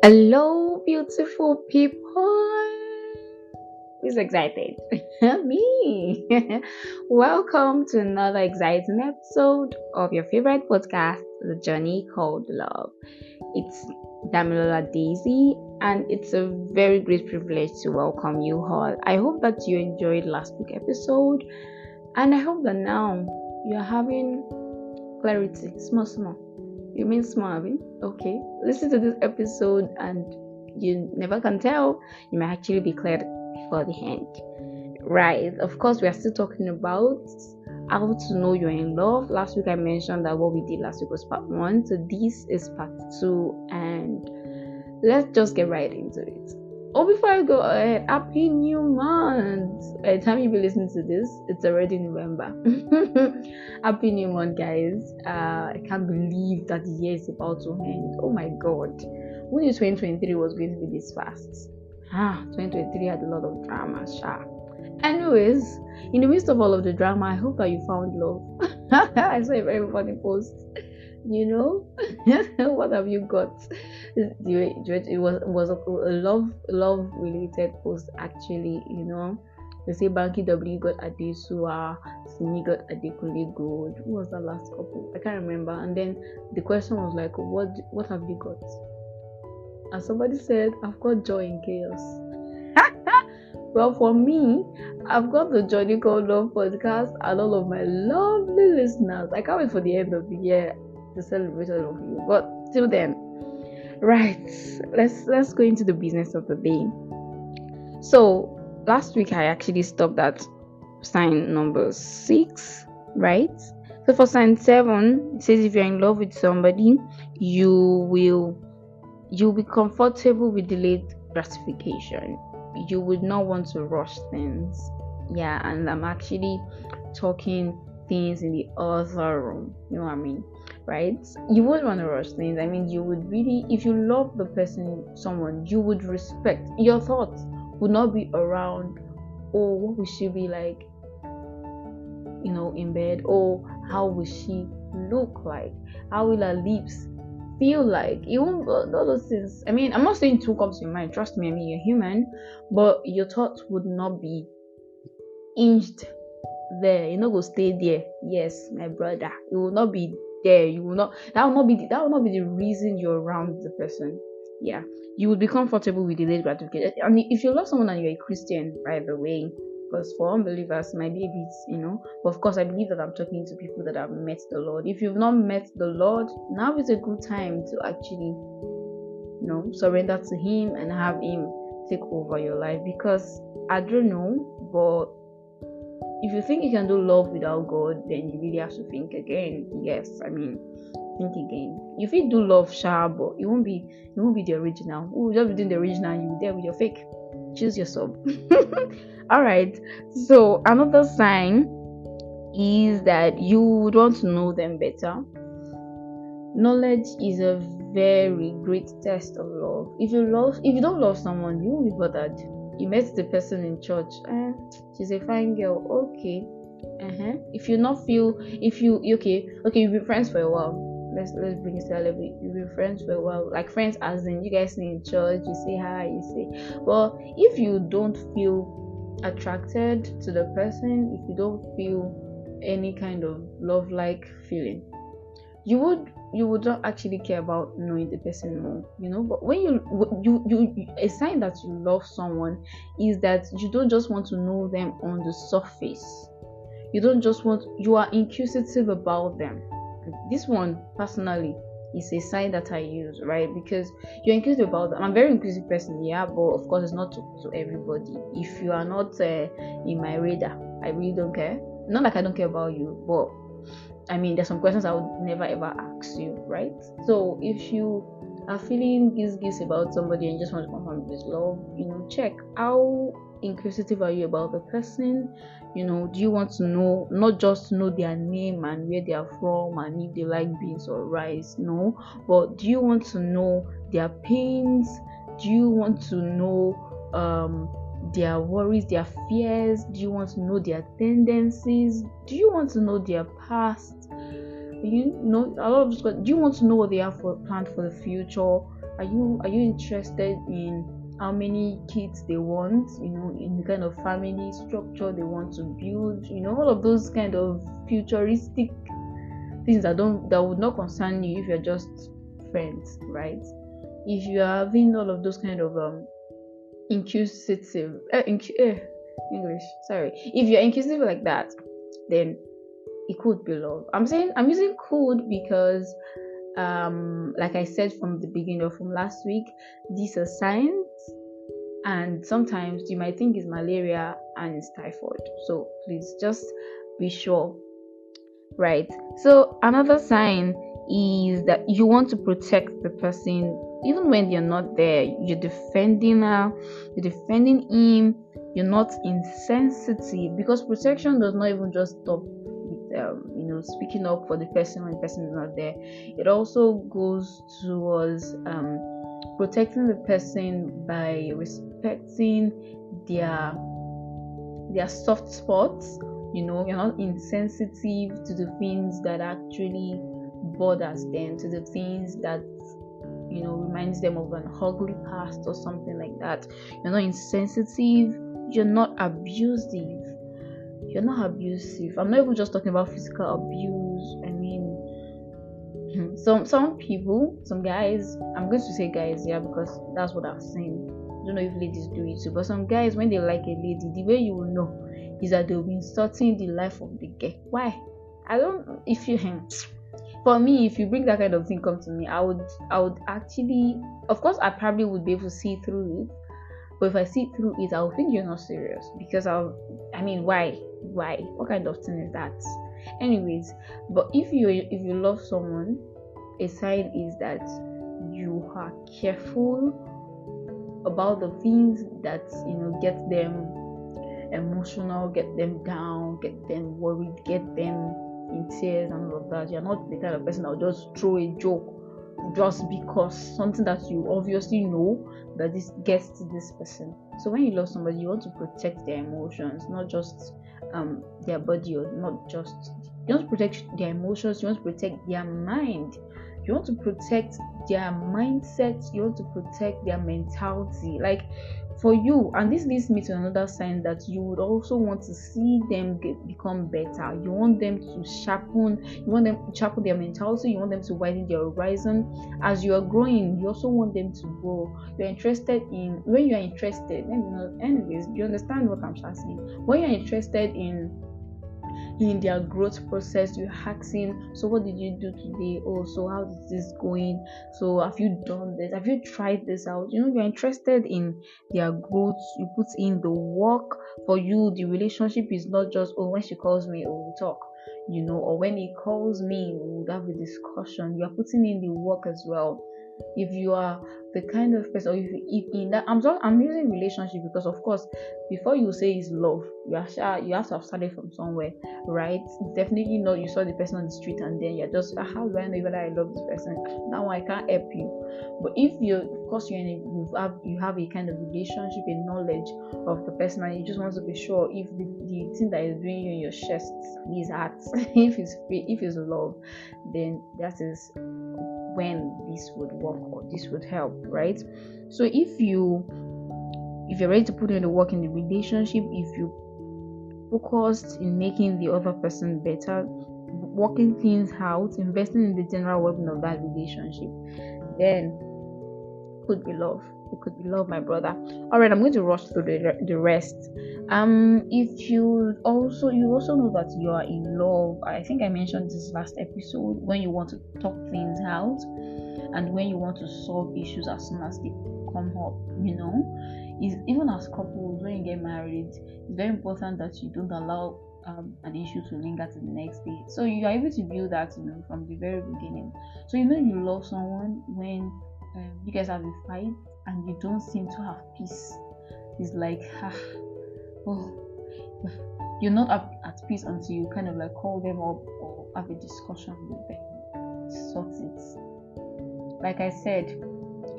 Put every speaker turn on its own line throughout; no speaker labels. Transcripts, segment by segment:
Hello, beautiful people. Who's excited? Me. Welcome to another exciting episode of your favorite podcast, The Journey Called Love. It's Damilola Daisy, and it's a very great privilege to welcome you all. I hope that you enjoyed last week's episode, and I hope that now you're having clarity, small. You mean Marvin? Okay. Listen to this episode and you never can tell. You might actually be cleared before the end. Right. Of course, we are still talking about how to know you're in love. Last week I mentioned that what we did last week was part 1. So this is part 2 and let's just get right into it. Oh, before I go ahead, Happy New Month! By the time you be listening to this, it's already November. Happy New Month, guys. I can't believe that the year is about to end. Oh my god. Who knew 2023 was going to be this fast? 2023 had a lot of drama, Anyways, in the midst of all of the drama, I hope that you found love. I saw a very funny post. What have you got? It was a love related post actually. They say Banky W got Adesua, Simi got Adekunle Gold. Who was the last couple? I can't remember. And then the question was like, what have you got? And somebody said, I've got joy in chaos. Well, for me, I've got the Journey Called Love podcast and all of my lovely listeners. I can't wait for the end of the year to celebrate all of you. But till then, right, let's go into the business of the day. So last week I actually stopped at sign number 6, right? So for sign 7, it says if you're in love with somebody, you'll be comfortable with delayed gratification. You would not want to rush things. Yeah, and I'm actually talking things in the other room. You know what I mean? Right? You would want to rush things. I mean, you would really, if you love the person, someone, you would respect. Your thoughts would not be around, oh, what will she be like, in bed? Oh, how will she look like? How will her lips feel like? You won't, all those things. I mean, I'm not saying two comes to your mind. Trust me, I mean, you're human, but your thoughts would not be hinged there. You know, go stay there. Yes, my brother. It will not be there. You will not. That will not be the reason you're around the person. Yeah, you would be comfortable with delayed gratification. I mean, if you love someone and you're a Christian, by the way, because for unbelievers, my babies, but of course, I believe that I'm talking to people that have met the Lord. If you've not met the Lord, now is a good time to actually, surrender to Him and have Him take over your life. Because I don't know, but if you think you can do love without God, then you really have to think again. Yes, I mean, think again. You feel do love sharp, but it won't be the original. We'll just be doing the original and you'll be there with your fake. Choose yourself. Alright. So another sign is that you would want to know them better. Knowledge is a very great test of love. If you don't love someone, you won't be bothered. You met the person in church, she's a fine girl, okay. If you not feel, you've been friends for a while. Let's bring it to that level. You've been friends for a while, like friends as in you guys stay in church, you say hi, you say. Well, if you don't feel attracted to the person, if you don't feel any kind of love-like feeling, you would not actually care about knowing the person more, but when you a sign that you love someone is that you don't just want to know them on the surface. You are inquisitive about them. This one personally is a sign that I use, right? Because you're inquisitive about them. I'm a very inquisitive person, yeah, but of course it's not to everybody. If you are not in my radar, I really don't care. Not like I don't care about you, but I mean, there's some questions I would never ever ask you, right? So if you are feeling this about somebody and you just want to confirm this love, check how inquisitive are you about the person. Do you want to know, not just know their name and where they are from and if they like beans or rice, no, but do you want to know their pains? Do you want to know their worries, their fears? Do you want to know their tendencies? Do you want to know their past? A lot of this. Do you want to know what they have planned for the future? Are you interested in how many kids they want, in the kind of family structure they want to build, all of those kind of futuristic things that would not concern you if you're just friends, right? If you are having all of those kind of inquisitive English, sorry. If you're inquisitive like that, then it could be love. I'm using could because like I said from the beginning or from last week, these are signs, and sometimes you might think it's malaria and it's typhoid. So please just be sure. Right. So another sign is that you want to protect the person even when you're not there. You're defending her, you're defending him, you're not insensitive, because protection does not even just stop with speaking up for the person when the person is not there. It also goes towards protecting the person by respecting their soft spots. You're not insensitive to the things that actually bothers them, to the things that reminds them of an ugly past or something like that. You're not insensitive, you're not abusive. I'm not even just talking about physical abuse. I mean, some people, some guys, I'm going to say guys, yeah, because that's what I've seen. I don't know if ladies do it too, but some guys, when they like a lady, the way you will know is that they'll be insulting the life of the girl. Why? I don't. If you for me, if you bring that kind of thing come to me, I would actually, of course, I probably would be able to see through it. But if I see through it, I'll think you're not serious, because why? What kind of thing is that? Anyways, but if you love someone, a sign is that you are careful about the things that get them emotional, get them down, get them worried, get them in tears and all of that. You're not the kind of person that will just throw a joke just because something that you obviously know that this gets to this person. So when you love somebody, you want to protect their emotions, not just their body, or not just, you want to protect their emotions, you want to protect their mind, you want to protect their mindset, you want to protect their mentality. Like, for you, and this leads me to another sign that you would also want to see them become better. You want them to sharpen their mentality, you want them to widen their horizon. As you are growing, you also want them to grow. When you're interested, anyways, you understand what I'm saying. When you're interested in their growth process, you're asking, so what did you do today? Oh, so how is this going? So have you done this? Have you tried this out? You're interested in their growth. You put in the work. For you, the relationship is not just, oh, when she calls me, oh, we'll talk, or when he calls me, we'll have a discussion. You're putting in the work as well. If you are the kind of person, or if in that, I'm using relationship because, of course, before you say it's love, you have to have started from somewhere, right? Definitely not you saw the person on the street and then you're just, how do I know whether I love this person? Now I can't help you. But if of course you have a kind of relationship, a knowledge of the person, and you just want to be sure if the thing that is doing you in your chest is heart, if it's love, then that is when this would work, or this would help, right? So if you're ready to put in the work in the relationship, if you focused in making the other person better, working things out, investing in the general well-being of that relationship, then it could be love. It could be love, my brother. All right, I'm going to rush through the rest. If you also know that you are in love, I think I mentioned this last episode, when you want to talk things out and when you want to solve issues as soon as they come up. Even as couples, when you get married, it's very important that you don't allow an issue to linger to the next day. So you are able to build that from the very beginning. So you love someone when you guys have a fight and you don't seem to have peace. It's like you're not at peace until you kind of like call them up or have a discussion with them, sort it. Like I said,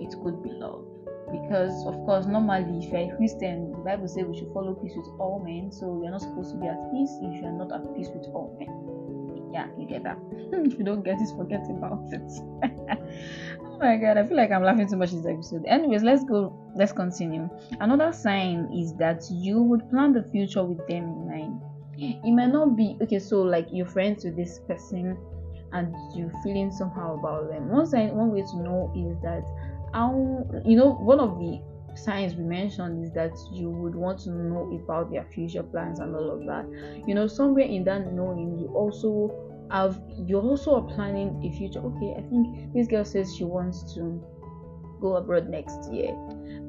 it could be love. Because of course, normally if you're a Christian, the Bible says we should follow peace with all men. So you're not supposed to be at peace if you're not at peace with all men. Yeah, you get that. If you don't get it, forget about it. Oh my god, I feel like I'm laughing too much this episode. Anyways, let's continue. Another sign is that you would plan the future with them in mind. It might not be okay, so like you're friends with this person and you're feeling somehow about them. One way to know is that one of the signs we mentioned is that you would want to know about their future plans and all of that. Somewhere in that knowing, you also are planning a future. Okay, I think this girl says she wants to go abroad next year.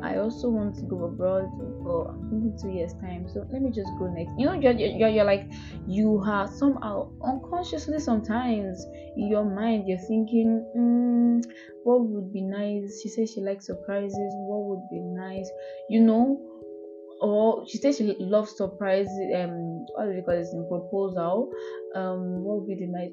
I also want to go abroad for maybe 2 years time, so let me just go next. You're like, you are somehow unconsciously sometimes in your mind you're thinking, what would be nice? She says she likes surprises. What would be nice? Or she says she loves surprise, what do you call this in proposal? What would be the nice?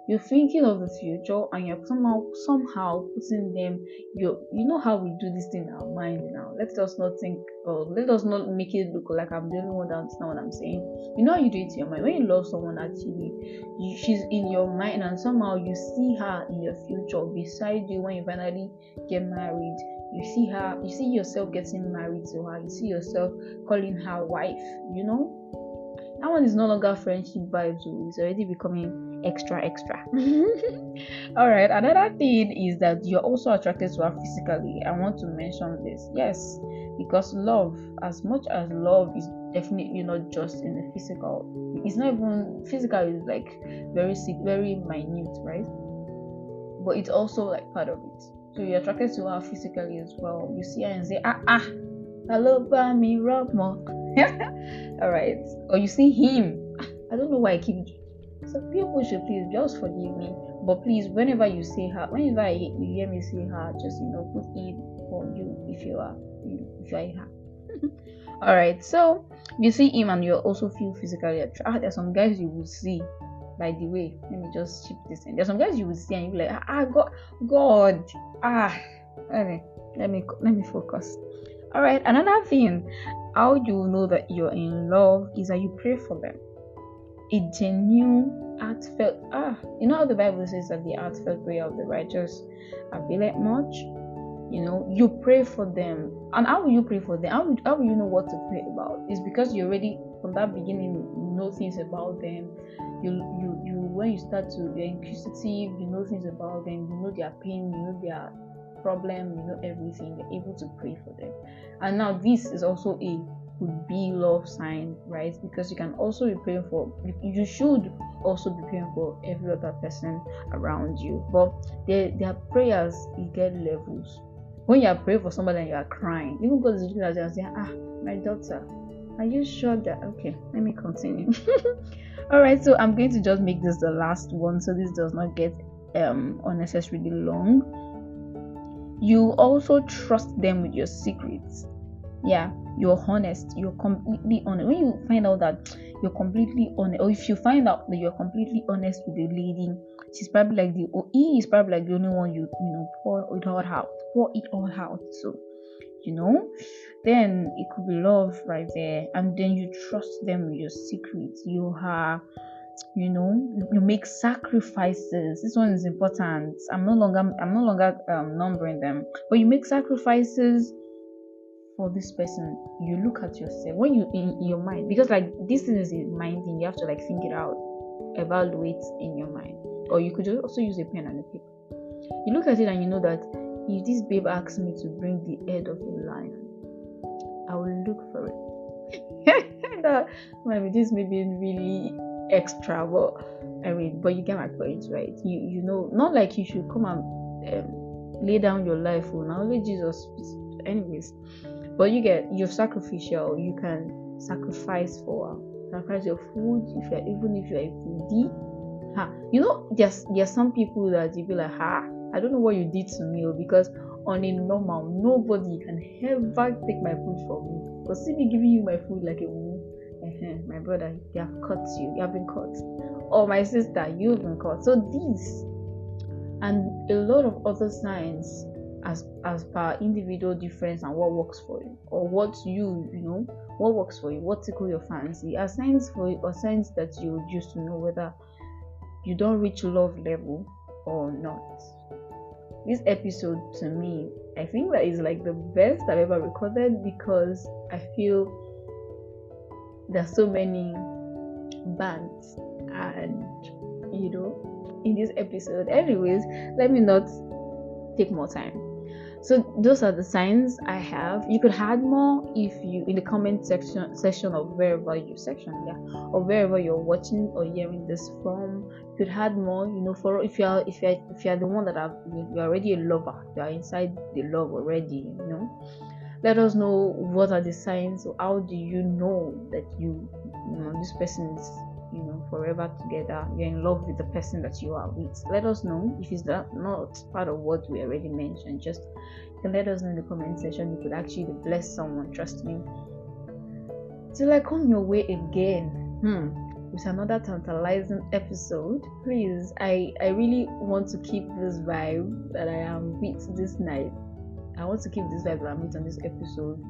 You're thinking of the future, and you're somehow putting them. You know how we do this thing in our mind now. Let us not think, or let us not make it look like I'm the only one that's not what I'm saying. You know how you do it in your mind. When you love someone, actually, she's in your mind, and somehow you see her in your future beside you when you finally get married. You see yourself getting married to her, you see yourself calling her wife. That one is no longer friendship vibes, it's already becoming extra. All right, another thing is that you're also attracted to her physically. I want to mention this, yes, because love, as much as love is definitely not just in the physical, it's not even physical, is like very minute, right? But it's also like part of it. So you're attracted to her physically as well. You see her and say, hello, Bami, rub more. Alright. Or you see him. I don't know why I keep. So people should please just forgive me. But please, whenever you say her, whenever you hear me say her, just put it for you if you are her. Alright, so you see him and you also feel physically attracted. There's some guys you will see. By the way, let me just chip this in. There's some guys you will see and you'll be like, God. Okay, let me focus. All right, another thing, how you know that you're in love is that you pray for them. A genuine, heartfelt. You know how the Bible says that the heartfelt prayer of the righteous availeth much. You pray for them. And how will you pray for them? How will you know what to pray about? It's because you already from that beginning know things about them. You when you start to be inquisitive, you know things about them, you know their pain, you know their problem, you know everything. You're able to pray for them. And now this is also could be love sign, right? Because you can also be praying for, you should also be praying for every other person around you. But their prayers, you get levels. When you are praying for somebody and you are crying, even God is looking at you and saying, my daughter, are you sure that? Okay, let me continue. All right, so I'm going to just make this the last one so this does not get unnecessarily long. You also trust them with your secrets. Yeah, you're honest. You're completely honest. When you find out that you're completely honest, or if you find out that you're completely honest with the lady, he is probably like the only one you pour it all out. So then it could be love right there. And then you trust them with your secrets. You make sacrifices. This one is important. I'm no longer numbering them, but you make sacrifices for this person. You look at yourself when you in your mind, because like this thing is a mind thing. You have to like think it out, evaluate in your mind, or you could also use a pen and a paper. You look at it and you know that if this babe asks me to bring the head of a lion, I will look for it. Maybe this may be really extra, but you get my point, right? You know, not like you should come and lay down your life for only Jesus. Anyways, but you're sacrificial. You can sacrifice your food even if you're a foodie. There's some people that you be like, I don't know what you did to me, because on a normal, nobody can ever take my food from me. Because see me giving you my food like a woman, my brother, they have cut you. You have been cut. Or my sister, you've been cut. So these and a lot of other signs as per individual difference and what works for you, or what what works for you, what tickle your fancy, are signs for you, or signs that you would use to know whether you don't reach love level or not. This episode, to me, I think that is like the best I've ever recorded, because I feel there's so many bands and in this episode. Anyways, let me not take more time. So those are the signs I have. You could add more if you in the comment section of wherever you're watching or hearing this from. You could add more. For if you're the one that you're already a lover, you are inside the love already. Let us know what are the signs. So how do you know that this person is forever together, you're in love with the person that you are with? Let us know. If it's not part of what we already mentioned, just you can let us know in the comment section. You could actually bless someone, trust me. Till I come your way again with another tantalizing episode. Please, I really want to keep this vibe that I am with this night. I want to keep this vibe that I'm with on this episode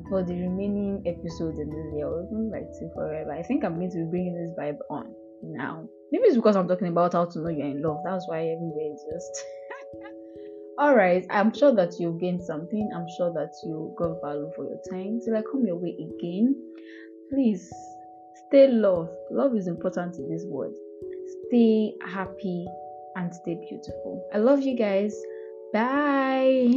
for the remaining episodes in this year. I wasn't like to forever. I think I'm going to be bringing this vibe on now. Maybe it's because I'm talking about how to know you're in love. That's why everywhere is just alright. I'm sure that you've gained something. I'm sure that you got value for your time. Till I come your way again, please stay loved. Love is important in this world. Stay happy and stay beautiful. I love you guys. Bye.